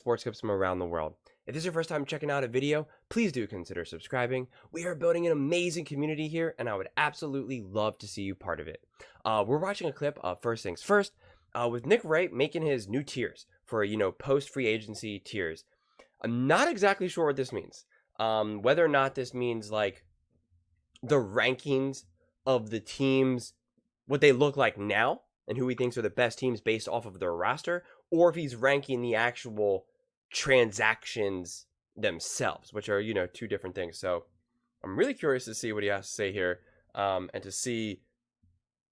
sports clips from around the world. If this is your first time checking out a video, please do consider subscribing. We are building an amazing community here, and I would absolutely love to see you part of it. We're watching a clip of First Things First with Nick Wright making his new tiers for, post-free agency tiers. I'm not exactly sure what this means. Whether or not this means, like, the rankings of the teams, what they look like now, and who he thinks are the best teams based off of their roster, or if he's ranking the actual transactions themselves, which are, two different things. So I'm really curious to see what he has to say here, and to see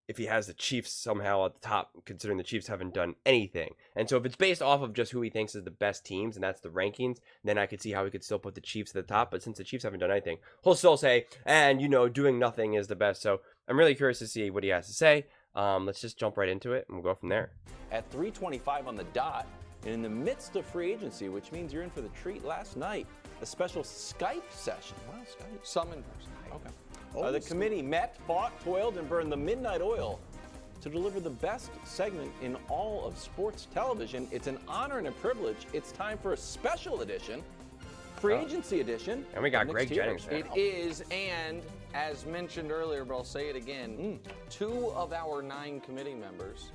if he has the Chiefs somehow at the top, considering the Chiefs haven't done anything. And so if it's based off of just who he thinks is the best teams, and that's the rankings, then I could see how he could still put the Chiefs at the top. But since the Chiefs haven't done anything, he'll still say, and, doing nothing is the best. So I'm really curious to see what he has to say. Let's just jump right into it, and we'll go from there. At 3:25 on the dot, and in the midst of free agency, which means you're in for the treat last night, a special Skype session. Wow, Skype. Some in person. Okay. The committee met, fought, toiled, and burned the midnight oil to deliver the best segment in all of sports television. It's an honor and a privilege. It's time for a special edition, free agency edition. And we got Greg Jennings there. It is, and as mentioned earlier, but I'll say it again, 2 of our 9 committee members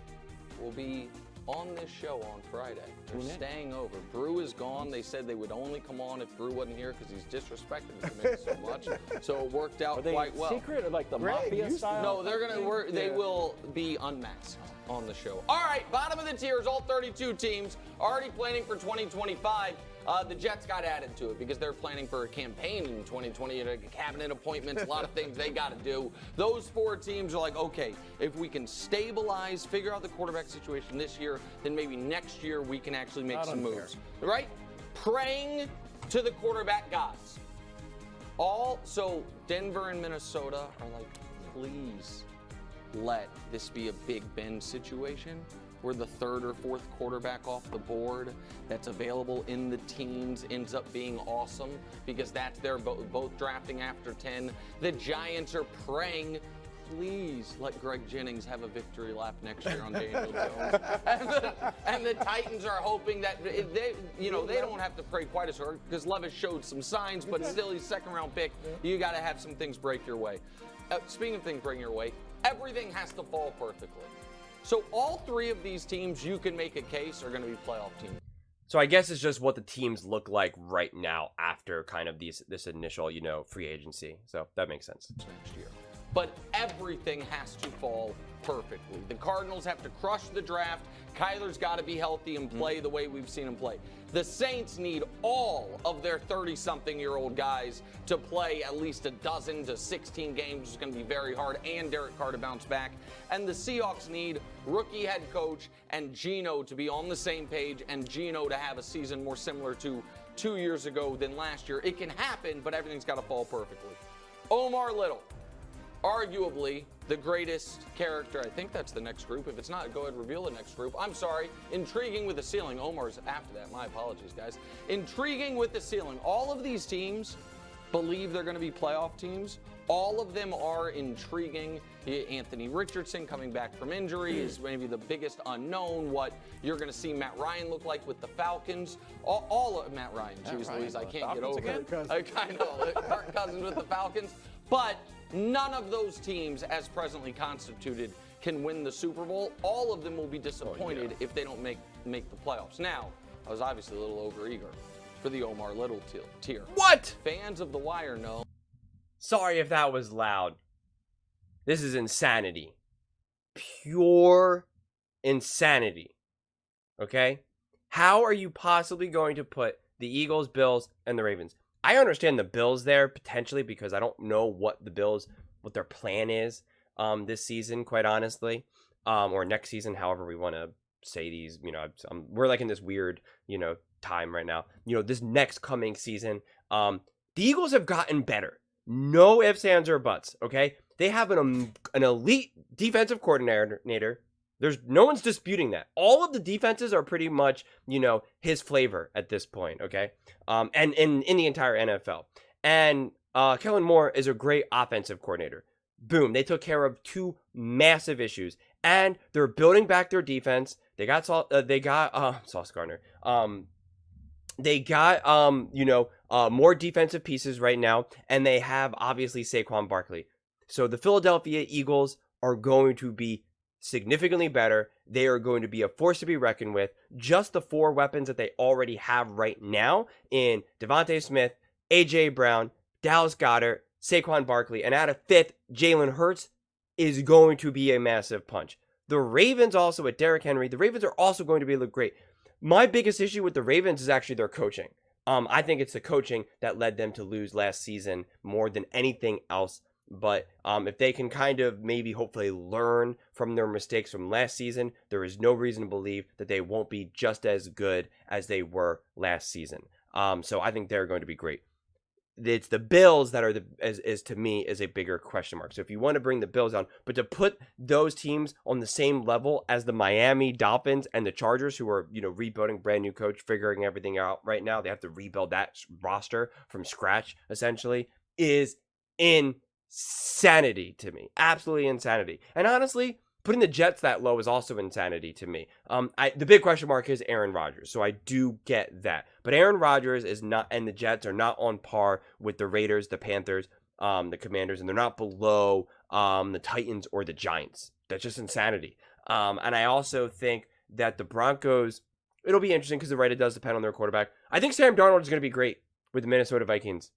will be on this show on Friday. They're staying over. Brew is gone. They said they would only come on if Brew wasn't here because he's disrespected the committee so much. So it worked out quite well. Secret or like the mafia style? No, they're gonna. They will be unmasked on the show. All right, bottom of the tiers, all 32 teams already planning for 2025. The Jets got added to it because they're planning for a campaign in 2020, cabinet appointments, a lot of things they got to do. Those 4 teams are like, okay, if we can stabilize, figure out the quarterback situation this year, then maybe next year we can actually make some moves. Right? Praying to the quarterback gods. So Denver and Minnesota are like, please let this be a Big Ben situation. Where the 3rd or 4th quarterback off the board that's available in the teens ends up being awesome because they're both drafting after 10. The Giants are praying, please let Greg Jennings have a victory lap next year on Daniel Jones. And the Titans are hoping that they don't have to pray quite as hard because Levis showed some signs, but still he's 2nd-round pick. You got to have some things break your way. Speaking of things breaking your way, everything has to fall perfectly. So all 3 of these teams, you can make a case, are going to be playoff teams. So I guess it's just what the teams look like right now after kind of this initial, free agency. So that makes sense. Next year. But everything has to fall perfectly. The Cardinals have to crush the draft. Kyler's got to be healthy and play the way we've seen him play. The Saints need all of their 30-something-year-old guys to play at least 12 to 16 games, which is going to be very hard, and Derek Carr to bounce back. And the Seahawks need rookie head coach and Geno to be on the same page and Geno to have a season more similar to 2 years ago than last year. It can happen, but everything's got to fall perfectly. Omar Little. Arguably the greatest character. I think that's the next group. If it's not, go ahead and reveal the next group. I'm sorry. Intriguing with the ceiling. Omar's after that. My apologies, guys. Intriguing with the ceiling. All of these teams believe they're going to be playoff teams. All of them are intriguing. Anthony Richardson coming back from injury is maybe the biggest unknown. What you're going to see Matt Ryan look like with the Falcons. All of Matt Ryan. Jeez Louise, I can't get over it. I know. Kirk Cousins with the Falcons. But none of those teams, as presently constituted, can win the Super Bowl. All of them will be disappointed if they don't make the playoffs. Now, I was obviously a little overeager for the Omar Little tier. What? Fans of The Wire know. Sorry if that was loud. This is insanity. Pure insanity. Okay? How are you possibly going to put the Eagles, Bills, and the Ravens? I understand the Bills there potentially because I don't know what their plan is this season, quite honestly, or next season, however we want to say these. We're like in this weird, time right now. This next coming season, the Eagles have gotten better. No ifs, ands, or buts. Okay, they have an elite defensive coordinator. There's no one's disputing that. All of the defenses are pretty much, his flavor at this point, okay? And in the entire NFL. And Kellen Moore is a great offensive coordinator. Boom, they took care of 2 massive issues. And they're building back their defense. They got Sauce Gardner. They got more defensive pieces right now, and they have obviously Saquon Barkley. So the Philadelphia Eagles are going to be significantly better. They are going to be a force to be reckoned with. Just the 4 weapons that they already have right now in Devontae Smith, A.J. Brown, Dallas Goedert, Saquon Barkley, and at a 5th, Jalen Hurts is going to be a massive punch. The Ravens also with Derrick Henry, the Ravens are also going to be look great. My biggest issue with the Ravens is actually their coaching. I think it's the coaching that led them to lose last season more than anything else. But if they can kind of maybe hopefully learn from their mistakes from last season, there is no reason to believe that they won't be just as good as they were last season. So I think they're going to be great. It's the Bills that are to me is a bigger question mark. So if you want to bring the Bills down, but to put those teams on the same level as the Miami Dolphins and the Chargers, who are rebuilding, brand new coach, figuring everything out right now, they have to rebuild that roster from scratch essentially, is insanity to me. Absolutely insanity. And honestly, putting the Jets that low is also insanity to me. The big question mark is Aaron Rodgers, so I do get that. But Aaron Rodgers is not, and the Jets are not on par with the Raiders, the Panthers, the Commanders, and they're not below the Titans or the Giants. That's just insanity. And I also think that the Broncos, it'll be interesting because it does depend on their quarterback. I think Sam Darnold is going to be great with the Minnesota Vikings.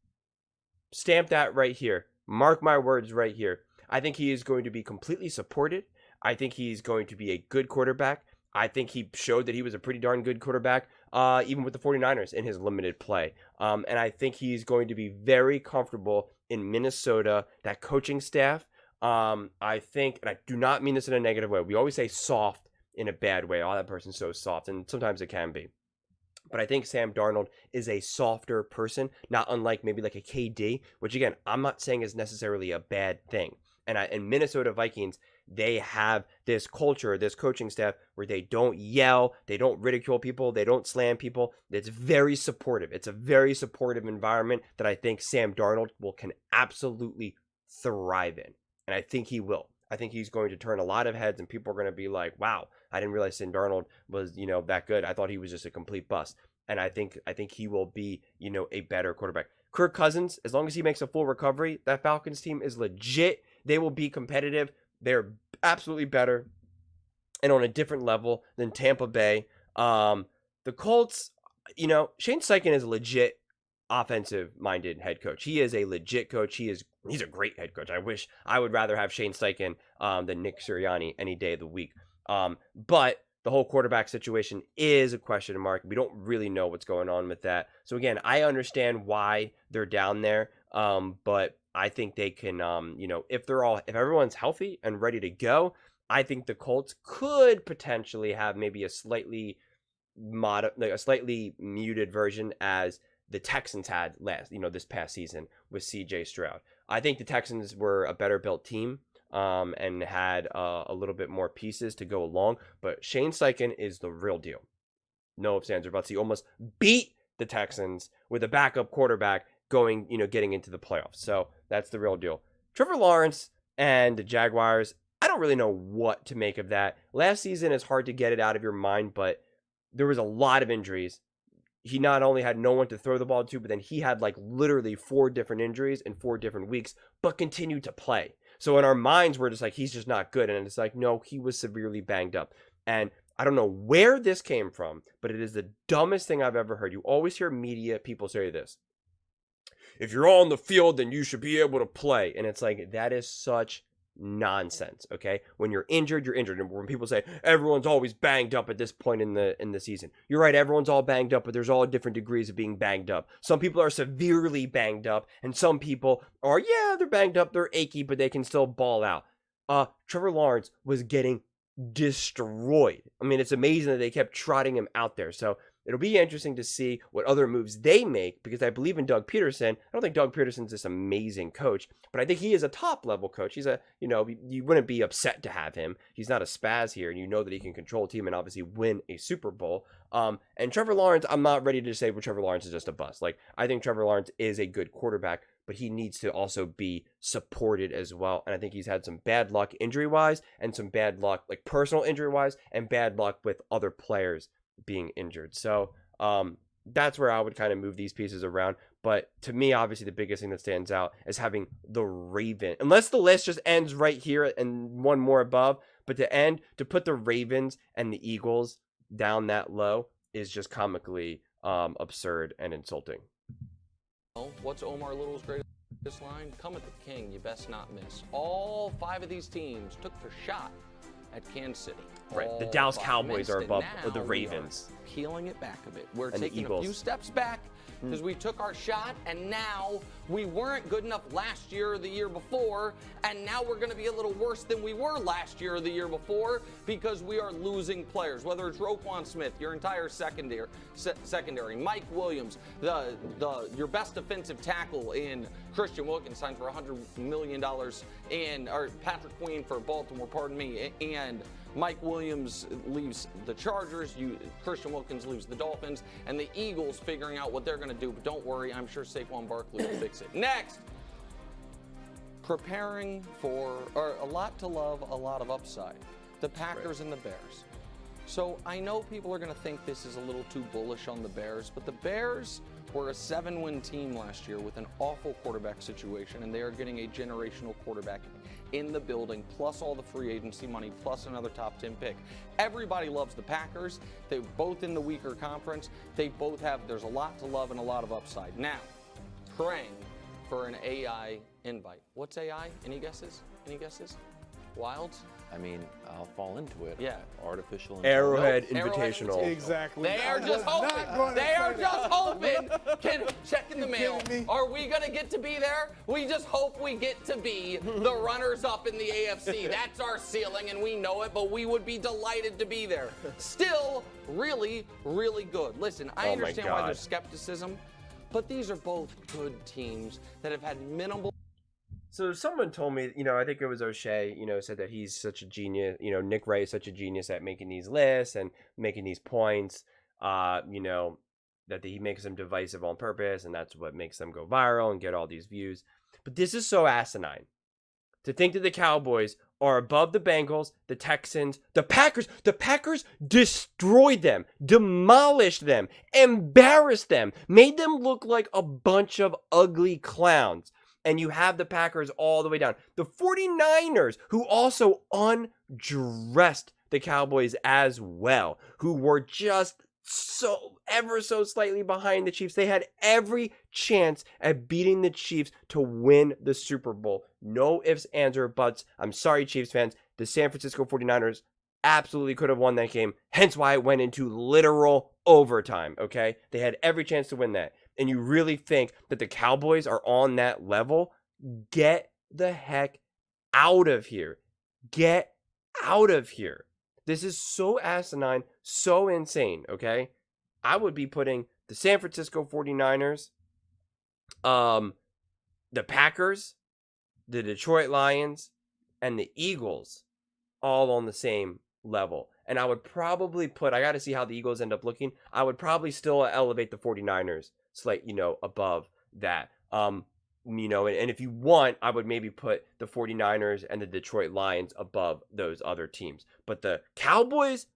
Stamp that right here. Mark my words right here. I think he is going to be completely supported. I think he's going to be a good quarterback. I think he showed that he was a pretty darn good quarterback, even with the 49ers in his limited play. And I think he's going to be very comfortable in Minnesota, that coaching staff. I think, and I do not mean this in a negative way. We always say soft in a bad way. Oh, that person's so soft. And sometimes it can be. But I think Sam Darnold is a softer person, not unlike maybe like a KD, which again, I'm not saying is necessarily a bad thing. And Minnesota Vikings, they have this culture, this coaching staff where they don't yell, they don't ridicule people, they don't slam people. It's very supportive. It's a very supportive environment that I think Sam Darnold can absolutely thrive in. And I think he will. I think he's going to turn a lot of heads and people are going to be like, wow, I didn't realize Sam Darnold was, that good. I thought he was just a complete bust. And I think he will be, a better quarterback. Kirk Cousins, as long as he makes a full recovery, that Falcons team is legit. They will be competitive. They're absolutely better and on a different level than Tampa Bay. The Colts, Shane Steichen is a legit offensive-minded head coach. He is a legit coach. He's a great head coach. I would rather have Shane Steichen than Nick Sirianni any day of the week. But the whole quarterback situation is a question mark. We don't really know what's going on with that. So again, I understand why they're down there. But I think they can, if everyone's healthy and ready to go, I think the Colts could potentially have maybe a slightly muted version as the Texans had this past season with CJ Stroud. I think the Texans were a better built team and had a little bit more pieces to go along. But Shane Steichen is the real deal. No ifs, ands, or buts. He almost beat the Texans with a backup quarterback getting into the playoffs. So that's the real deal. Trevor Lawrence and the Jaguars, I don't really know what to make of that. Last season, it's hard to get it out of your mind, but there was a lot of injuries. He not only had no one to throw the ball to, but then he had literally 4 different injuries in 4 different weeks, but continued to play. So in our minds, we're just he's just not good. And it's no, he was severely banged up. And I don't know where this came from, but it is the dumbest thing I've ever heard. You always hear media people say this. If you're on the field, then you should be able to play. And it's that is such nonsense, okay? When you're injured, you're injured. And when people say everyone's always banged up at this point in the season, you're right, everyone's all banged up, but there's all different degrees of being banged up. Some people are severely banged up, and some people are, they're banged up, they're achy, but they can still ball out. Trevor Lawrence was getting destroyed. I mean, it's amazing that they kept trotting him out there. So it'll be interesting to see what other moves they make, because I believe in Doug Peterson. I don't think Doug Peterson's this amazing coach, but I think he is a top-level coach. He's you wouldn't be upset to have him. He's not a spaz here, and you know that he can control a team and obviously win a Super Bowl. And Trevor Lawrence, I'm not ready to say Trevor Lawrence is just a bust. I think Trevor Lawrence is a good quarterback, but he needs to also be supported as well. And I think he's had some bad luck injury-wise and some bad luck, personal injury-wise, and bad luck with other players being injured. So that's where I would kind of move these pieces around. But to me, obviously, the biggest thing that stands out is having the Ravens. Unless the list just ends right here and one more above, but to put the Ravens and the Eagles down that low is just comically absurd and insulting. What's Omar Little's greatest line? Come at the king, you best not miss. All 5 of these teams took their shot at Kansas City. Right. The Dallas Cowboys are above the Ravens. Peeling it back a bit. We're And taking a few steps back because we took our shot, and now we weren't good enough last year or the year before, and now we're going to be a little worse than we were last year or the year before because we are losing players. Whether it's Roquan Smith, your entire secondary, Mike Williams, your best defensive tackle in Christian Wilkins signed for $100 million, or Patrick Queen for Baltimore, pardon me, and Mike Williams leaves the Chargers, Christian Wilkins leaves the Dolphins, and the Eagles figuring out what they're going to do. But don't worry, I'm sure Saquon Barkley will fix it. Next, preparing for a lot to love, a lot of upside. The Packers and the Bears. So I know people are going to think this is a little too bullish on the Bears, but the Bears were a 7-win team last year with an awful quarterback situation, and they are getting a generational quarterback in the building, plus all the free agency money, plus another top 10 pick. Everybody loves the Packers. They're both in the weaker conference. There's a lot to love and a lot of upside. Now, praying for an AI invite. What's AI? Any guesses? Wilds? I mean, I'll fall into it. Yeah. Artificial Arrowhead intelligence. Invitational. Exactly. They are just hoping. Check in the mail. Are we going to get to be there? We just hope we get to be the runners-up in the AFC. That's our ceiling, and we know it, but we would be delighted to be there. Still, really, really good. Listen, I understand why there's skepticism, but these are both good teams that have had minimal. So someone told me, I think it was O'Shea, said that he's such a genius, Nick Wright is such a genius at making these lists and making these points, that he makes them divisive on purpose, and that's what makes them go viral and get all these views. But this is so asinine. To think that the Cowboys are above the Bengals, the Texans, the Packers. The Packers destroyed them, demolished them, embarrassed them, made them look like a bunch of ugly clowns. And you have the Packers all the way down. The 49ers, who also undressed the Cowboys as well, who were just ever so slightly behind the Chiefs. They had every chance at beating the Chiefs to win the Super Bowl. No ifs, ands, or buts. I'm sorry, Chiefs fans. The San Francisco 49ers absolutely could have won that game. Hence why it went into literal overtime, okay? They had every chance to win that. And you really think that the Cowboys are on that level? Get the heck out of here. Get out of here. This is so asinine, so insane, okay? I would be putting the San Francisco 49ers, the Packers, the Detroit Lions, and the Eagles all on the same level. And I would probably I got to see how the Eagles end up looking. I would probably still elevate the 49ers above that. And if you want, I would maybe put the 49ers and the Detroit Lions above those other teams. But the Cowboys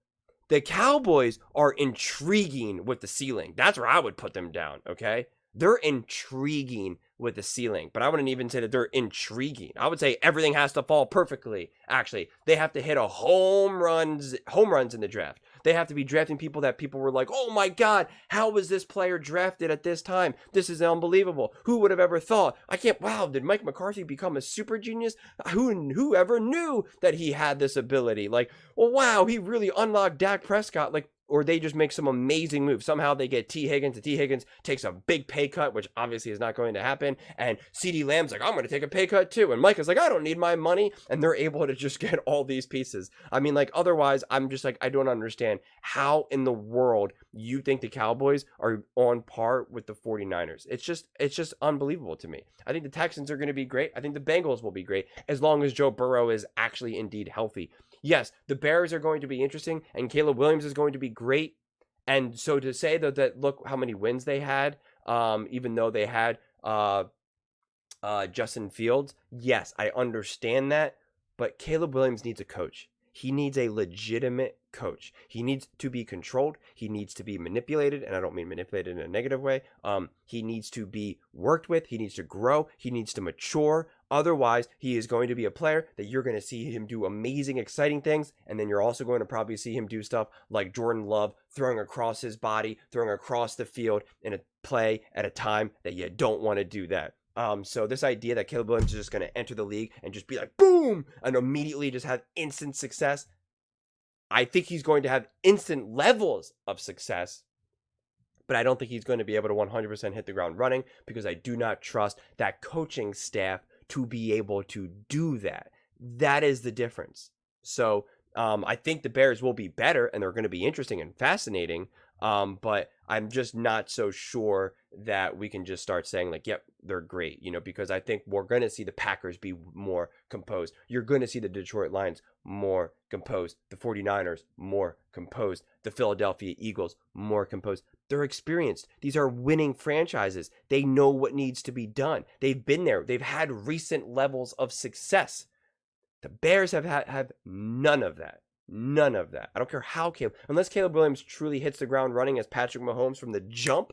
are intriguing with the ceiling. That's where I would put them down, okay? They're intriguing with the ceiling, but I wouldn't even say that they're intriguing. I would say everything has to fall perfectly. Actually, they have to hit home runs in the draft. They have to be drafting people that people were like, oh my God, how was this player drafted at this time? This is unbelievable. Who would have ever thought? Wow, did Mike McCarthy become a super genius? Who ever knew that he had this ability? Wow, he really unlocked Dak Prescott. Or they just make some amazing moves. Somehow they get T. Higgins, and T. Higgins takes a big pay cut, which obviously is not going to happen. And CeeDee Lamb's like, I'm going to take a pay cut too. And Micah's like, I don't need my money. And they're able to just get all these pieces. Otherwise, I'm just I don't understand how in the world you think the Cowboys are on par with the 49ers. It's just unbelievable to me. I think the Texans are going to be great. I think the Bengals will be great as long as Joe Burrow is actually indeed healthy. Yes, the Bears are going to be interesting, and Caleb Williams is going to be great. And so to say that look how many wins they had, even though they had Justin Fields, yes, I understand that. But Caleb Williams needs a coach. He needs a legitimate coach. He needs to be controlled. He needs to be manipulated, and I don't mean manipulated in a negative way. He needs to be worked with. He needs to grow. He needs to mature. Otherwise, he is going to be a player that you're going to see him do amazing, exciting things, and then you're also going to probably see him do stuff like Jordan Love, throwing across his body, throwing across the field in a play at a time that you don't want to do that. So this idea that Caleb Williams is just going to enter the league and just be like, boom, and immediately just have instant success, I think he's going to have instant levels of success, but I don't think he's going to be able to 100% hit the ground running because I do not trust that coaching staff to be able to do that. That is the difference. So I think the Bears will be better and they're going to be interesting and fascinating, but I'm just not so sure that we can just start saying like, yep, they're great, because I think we're going to see the Packers be more composed. You're going to see the Detroit Lions more composed, the 49ers more composed, the Philadelphia Eagles more composed. They're experienced. These are winning franchises. They know what needs to be done. They've been there. They've had recent levels of success. The Bears have none of that. None of that. I don't care how unless Caleb Williams truly hits the ground running as Patrick Mahomes from the jump,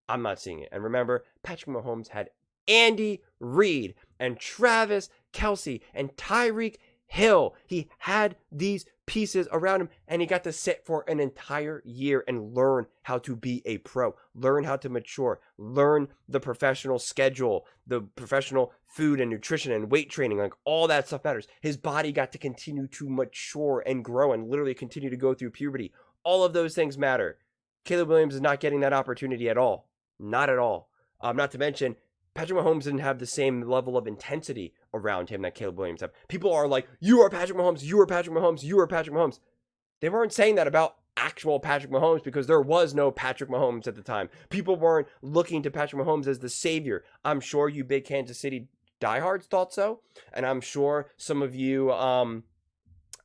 I'm not seeing it. And remember, Patrick Mahomes had Andy Reid and Travis Kelce and Tyreek Hill. He had these pieces around him, and he got to sit for an entire year and learn how to be a pro, learn how to mature, learn the professional schedule, the professional food and nutrition and weight training, like all that stuff matters. His body got to continue to mature and grow and literally continue to go through puberty. All of those things matter. Caleb Williams is not getting that opportunity at all. Not at all. Not to mention, Patrick Mahomes didn't have the same level of intensity around him that Caleb Williams had. People are like, you are Patrick Mahomes, you are Patrick Mahomes, you are Patrick Mahomes. They weren't saying that about actual Patrick Mahomes because there was no Patrick Mahomes at the time. People weren't looking to Patrick Mahomes as the savior. I'm sure you big Kansas City diehards thought so. And I'm sure some of you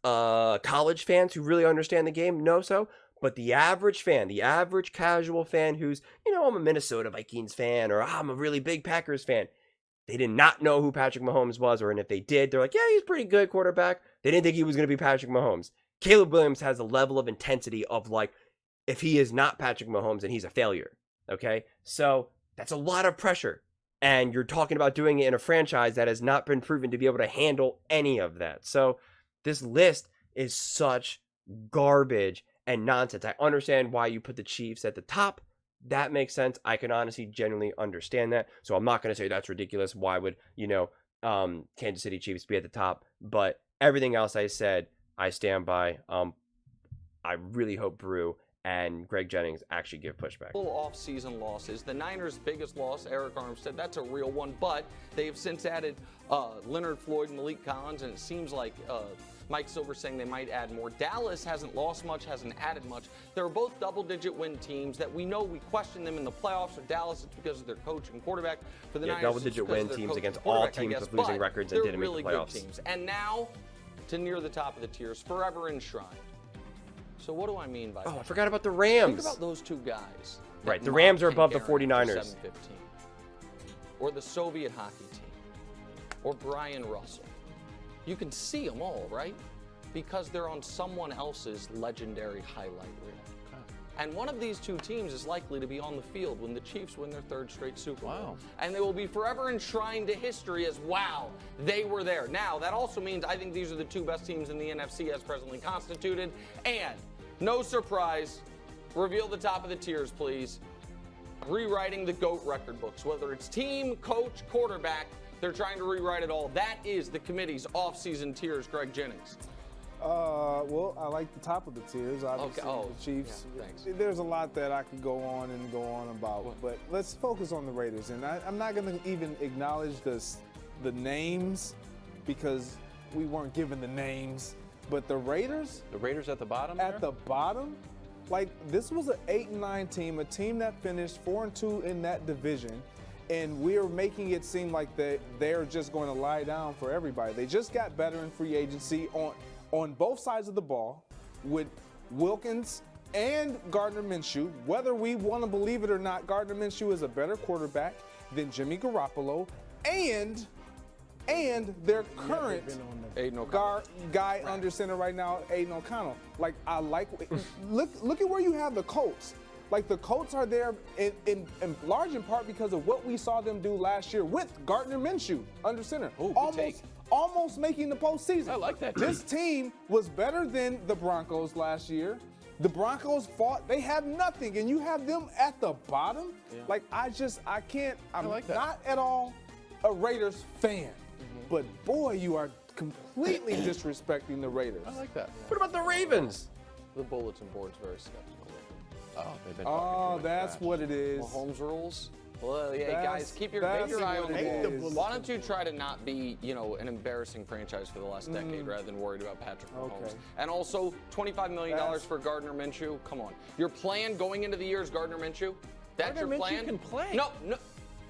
college fans who really understand the game know so. But the average fan, the average casual fan who's, I'm a Minnesota Vikings fan or I'm a really big Packers fan, they did not know who Patrick Mahomes was, and if they did, they're like, yeah, he's a pretty good quarterback. They didn't think he was going to be Patrick Mahomes. Caleb Williams has a level of intensity of like, if he is not Patrick Mahomes, then he's a failure, okay? So that's a lot of pressure, and you're talking about doing it in a franchise that has not been proven to be able to handle any of that. So this list is such garbage and nonsense. I understand why you put the Chiefs at the top. That makes sense. I can honestly genuinely understand that. So I'm not going to say that's ridiculous. Why would, Kansas City Chiefs be at the top? But everything else I said, I stand by. I really hope Brew and Greg Jennings actually give pushback. Full off-season losses. The Niners' biggest loss, Eric Armstead, that's a real one. But they have since added Leonard Floyd, Malik Collins, and it seems like Mike Silver saying they might add more. Dallas hasn't lost much, hasn't added much. They're both double-digit win teams that we know we question them in the playoffs. For Dallas, it's because of their coach and quarterback. For the Niners, double-digit win teams against all teams with losing records and didn't make the playoffs. Good teams. And now to near the top of the tiers, forever enshrined. So what do I mean by that? I forgot about the Rams. Think about those two guys. Right, the Rams are above the 49ers. Or the Soviet hockey team. Or Brian Russell. You can see them all, right? Because they're on someone else's legendary highlight reel. Okay. And one of these two teams is likely to be on the field when the Chiefs win their third straight Super Bowl. Wow. And they will be forever enshrined to history as, wow, they were there. Now, that also means I think these are the two best teams in the NFC as presently constituted. And, no surprise, reveal the top of the tiers, please. Rewriting the GOAT record books, whether it's team, coach, quarterback, they're trying to rewrite it all. That is the committee's off-season tiers, Greg Jennings. Well, I like the top of the tiers, obviously, the Chiefs. Yeah, thanks. There's a lot that I could go on about, but let's focus on the Raiders. And I'm not going to even acknowledge the names because we weren't given the names. But the Raiders? The Raiders at the bottom? At the bottom? Like, this was an 8-9 team, a team that finished 4-2 in that division. And we're making it seem like they're just going to lie down for everybody. They just got better in free agency on both sides of the ball with Wilkins and Gardner Minshew. Whether we want to believe it or not, Gardner Minshew is a better quarterback than Jimmy Garoppolo. And and their current Aiden O'Connell. guy under center right now, Aiden O'Connell. Like, I like look at where you have the Colts. Like, the Colts are there in large in part because of what we saw them do last year with Gardner Minshew under center. Ooh, good take. Almost making the postseason. I like that. This team was better than the Broncos last year. The Broncos fought. They have nothing, and you have them at the bottom. Yeah. Like, I can't. I'm like that. not at all a Raiders fan. But, boy, you are completely disrespecting the Raiders. I like that. What about the Ravens? The bulletin board's very skeptical. Oh, they've been Oh, talking too much that's trash. what it is. Mahomes rules. Well, yeah, That's- guys, keep your that's eye what on it the ball. is. Why don't you try to not be, an embarrassing franchise for the last decade rather than worried about Patrick Mahomes? Okay. And also, $25 million for Gardner Minshew. Come on. Your plan going into the year is Gardner Minshew? That's Gardner your plan? Minshew can play.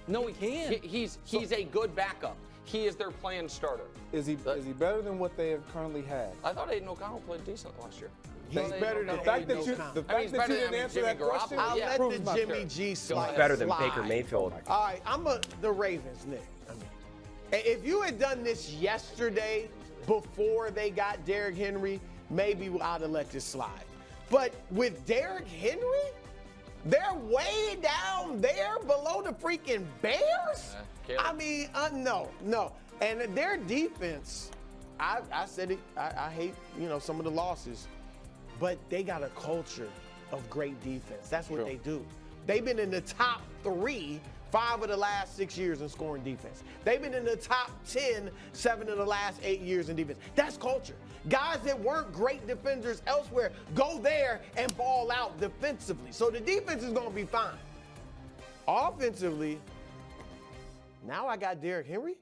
No, He can. He's a good backup. He is their planned starter. Is he better than what they have currently had? I thought Aiden O'Connell played decent last year. He's better than The fact that Aiden you, O'Connell. the I mean, fact he's that better you than didn't answer Jimmy that question, Garoppolo. I'll Yeah. let proves the my Jimmy point. G He's slide. better than Baker Mayfield. All right, the Ravens, Nick. If you had done this yesterday before they got Derrick Henry, maybe I'd have let this slide. But with Derrick Henry, they're way down there below the freaking Bears. Caleb. I mean, no. And their defense, I said it. I hate some of the losses, but they got a culture of great defense. That's what they do. They've been in the top 5 of the last 6 years in scoring defense. They've been in the top 10, 7 of the last 8 years in defense. That's culture. Guys that weren't great defenders elsewhere go there and ball out defensively. So the defense is going to be fine. Offensively, now I got Derrick Henry.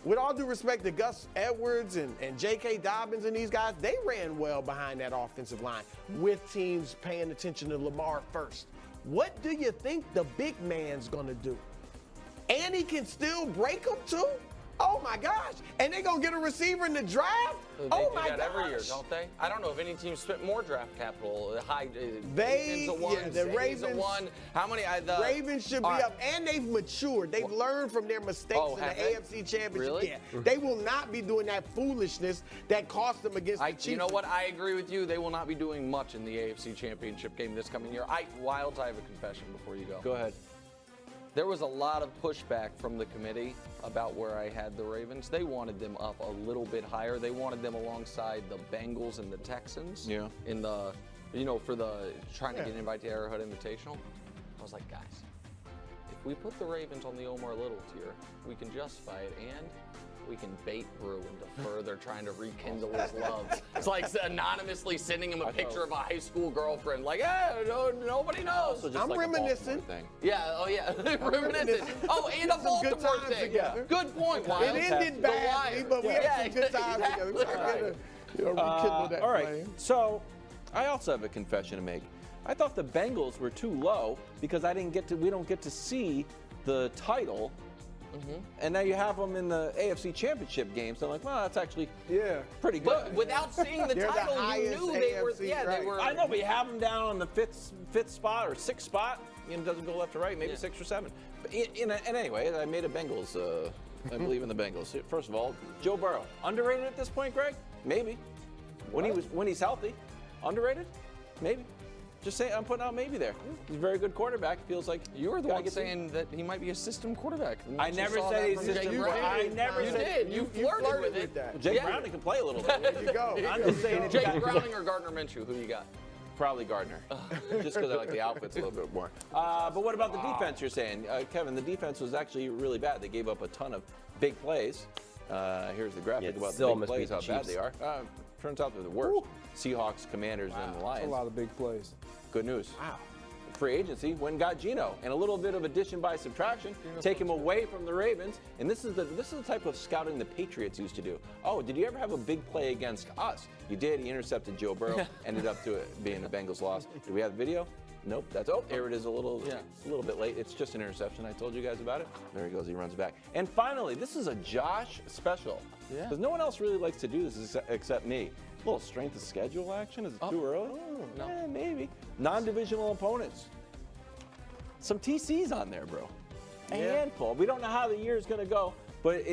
With all due respect to Gus Edwards and J.K. Dobbins and these guys, they ran well behind that offensive line with teams paying attention to Lamar first. What do you think the big man's going to do? And he can still break them too? Oh my gosh. And they're going to get a receiver in the draft? They Oh do my that gosh. every year, don't they? I don't know if any team spent more draft capital. They- Ravens a one, yeah, the Saints a Ravens- one. How many? The Ravens should be all right. up, and they've matured. They've learned from their mistakes Oh, in the have they? AFC Championship. Really? Yeah, they will not be doing that foolishness that cost them against the Chiefs. You know what? I agree with you. They will not be doing much in the AFC Championship game this coming year. Wilds, I have a confession before you go. Go ahead. There was a lot of pushback from the committee about where I had the Ravens. They wanted them up a little bit higher. They wanted them alongside the Bengals and the Texans. Yeah. In the, for the trying to get an invite to Arrowhead Invitational. I was like, guys, if we put the Ravens on the Omar Little tier, we can justify it and we can bait Brew into further trying to rekindle his love. It's like anonymously sending him a picture of a high school girlfriend, like, nobody knows. Also, just I'm like a reminiscing. Baltimore thing. Yeah, oh yeah, reminiscent. Oh, and a Some good Baltimore times thing. together. Good point, Wild. It ended The badly, Wire. but we had some good times exactly. together. We gotta rekindle that All right. flame. So, I also have a confession to make. I thought the Bengals were too low because we don't get to see the title. And now you have them in the AFC Championship game. So I'm like, well, that's actually pretty good. But without seeing the They're the title, you highest knew they were. AFC, Yeah, right. they were. I know, but you have them down on the fifth spot or sixth spot. It doesn't go left to right, maybe Yeah. 6 or 7. But and anyway, I made a Bengals. I believe in the Bengals. First of all, Joe Burrow, underrated at this point, Greg? Maybe. When he's healthy, underrated? Maybe. Just saying, I'm putting out maybe there. He's a very good quarterback. Feels like You were the guy one gets saying that he might be a system quarterback. I never said he's Jake system. Brown. I never You said. did. You flirted with it. that. Jake Yeah. Browning can play a little bit. There you go. I'm just saying, if you Jake got- Browning or Gardner Minshew? Who you got? Probably Gardner, just because I like the outfits a little bit more. But what about the defense you're saying? Kevin, the defense was actually really bad. They gave up a ton of big plays. Here's the graphic Yeah, about still the big must plays, beat how the bad Chiefs. they are. Turns out they're the worst. Seahawks, Commanders, and the That's Lions. a lot of big plays. Good news. Wow. Free agency, went and got Geno, and a little bit of addition by subtraction, take him away from the Ravens. And this is the type of scouting the Patriots used to do. Oh, did you ever have a big play against us? You did. He intercepted Joe Burrow, ended up to it being a Bengals loss. Do we have video? Nope. Here it is a little bit late. It's just an interception. I told you guys about it. There he goes. He runs back. And finally, this is a Josh special. Yeah. Because no one else really likes to do this except me. A little strength of schedule action. Is it too early? no. Maybe. Non-divisional opponents. Some TCs on there, bro. A handful. We don't know how the year is going to go, but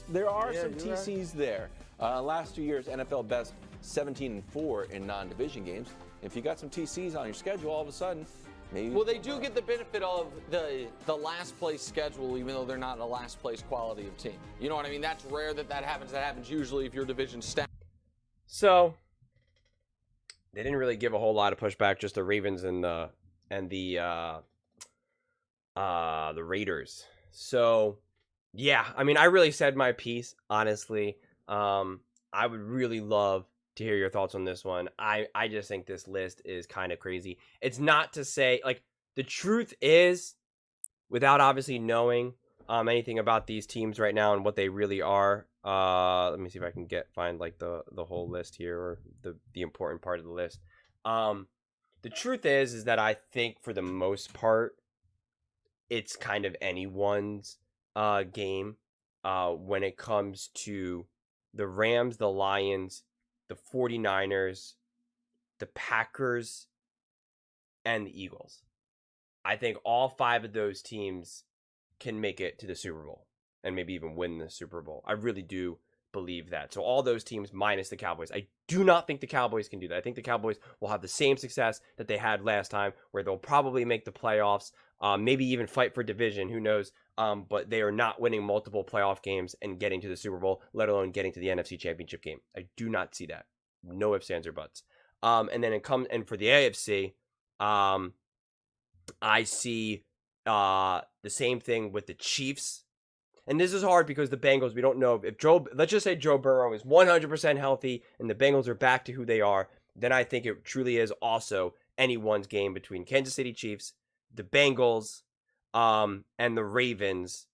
there are Yeah, some you're right. TCs there. Last 2 years, NFL best 17-4 in non-division games. If you got some TCs on your schedule, all of a sudden, maybe. Well, they do get the benefit of the last place schedule, even though they're not a last place quality of team. You know what I mean? That's rare that happens. That happens usually if your division's stacked. So they didn't really give a whole lot of pushback, just the Ravens and the Raiders. So yeah, I mean, I really said my piece, honestly. I would really love to hear your thoughts on this one. I just think this list is kind of crazy. It's not to say, like, the truth is, without obviously knowing anything about these teams right now and what they really are. Let me see if I can find like the whole list here, or the important part of the list. The truth is that I think for the most part, it's kind of anyone's game when it comes to the Rams, the Lions, the 49ers, the Packers, and the Eagles. I think all 5 of those teams can make it to the Super Bowl and maybe even win the Super Bowl. I really do believe that. So all those teams minus the Cowboys. I do not think the Cowboys can do that. I think the Cowboys will have the same success that they had last time, where they'll probably make the playoffs, maybe even fight for division, who knows, but they are not winning multiple playoff games and getting to the Super Bowl, let alone getting to the NFC Championship game. I do not see that. No ifs, ands, or buts. And then and for the AFC, I see the same thing with the Chiefs. And this is hard because the Bengals, we don't know if let's just say Joe Burrow is 100% healthy and the Bengals are back to who they are, then I think it truly is also anyone's game between Kansas City Chiefs, the Bengals, and the Ravens,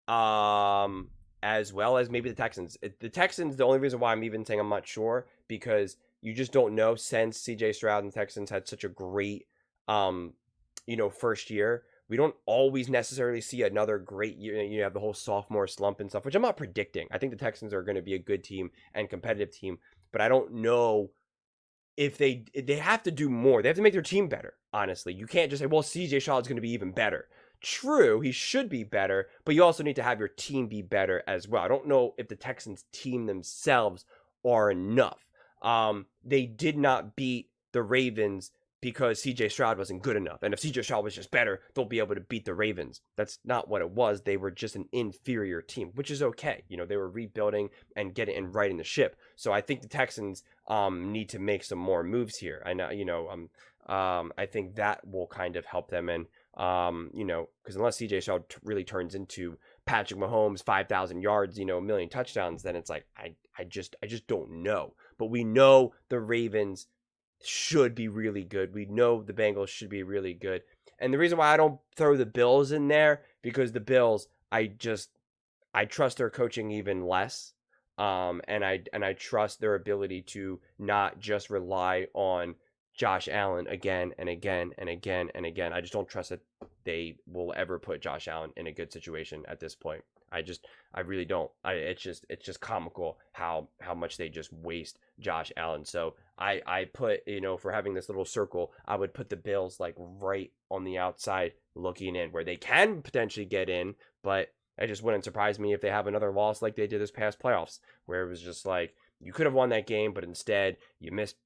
as well as maybe the Texans. The Texans, the only reason why I'm even saying I'm not sure, because you just don't know, since CJ Stroud and the Texans had such a great, first year. We don't always necessarily see another great year. You have the whole sophomore slump and stuff, which I'm not predicting. I think the Texans are going to be a good team and competitive team, but I don't know if they have to do more. They have to make their team better, honestly. You can't just say, well, CJ Stroud's going to be even better. True, he should be better, but you also need to have your team be better as well. I don't know if the Texans team themselves are enough. They did not beat the Ravens because CJ Stroud wasn't good enough. And if CJ Stroud was just better, they'll be able to beat the Ravens. That's not what it was. They were just an inferior team, which is okay. They were rebuilding and righting the ship. So I think the Texans need to make some more moves here. I know, I think that will kind of help them. And, because unless CJ Stroud really turns into Patrick Mahomes, 5,000 yards, a million touchdowns, then it's like, I just don't know. But we know the Ravens should be really good. We know the Bengals should be really good. And the reason why I don't throw the Bills in there, because the Bills, I trust their coaching even less. And I trust their ability to not just rely on Josh Allen again and again and again and again. I just don't trust that they will ever put Josh Allen in a good situation at this point. I really don't. It's just comical how much they just waste Josh Allen. So I put, for having this little circle, I would put the Bills like right on the outside looking in, where they can potentially get in, but it just wouldn't surprise me if they have another loss like they did this past playoffs, where it was just like, you could have won that game, but instead you missed,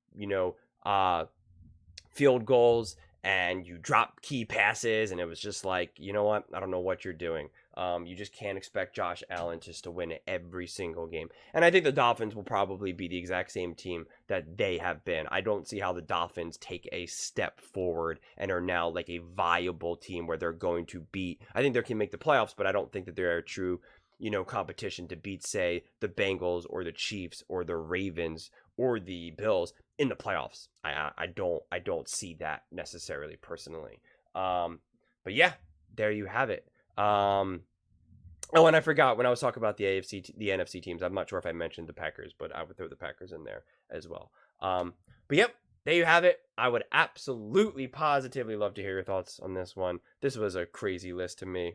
field goals and you dropped key passes, and it was just like, you know what? I don't know what you're doing. You just can't expect Josh Allen just to win every single game. And I think the Dolphins will probably be the exact same team that they have been. I don't see how the Dolphins take a step forward and are now like a viable team where they're going to beat. I think they can make the playoffs, but I don't think that they're a true, competition to beat, say, the Bengals or the Chiefs or the Ravens or the Bills in the playoffs. I don't see that necessarily personally. But yeah, there you have it. Oh, and I forgot when I was talking about the NFC teams, I'm not sure if I mentioned the Packers, but I would throw the Packers in there as well. But yep, there you have it. I would absolutely, positively love to hear your thoughts on this one. This was a crazy list to me,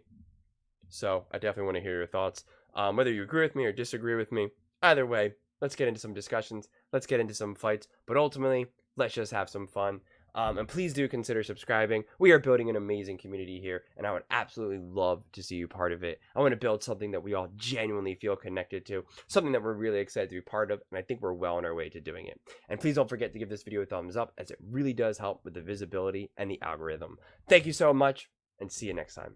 so I definitely want to hear your thoughts. Whether you agree with me or disagree with me, either way, let's get into some discussions. Let's get into some fights, but ultimately, let's just have some fun. And please do consider subscribing. We are building an amazing community here, and I would absolutely love to see you part of it. I want to build something that we all genuinely feel connected to, something that we're really excited to be part of, and I think we're well on our way to doing it. And please don't forget to give this video a thumbs up, as it really does help with the visibility and the algorithm. Thank you so much, and see you next time.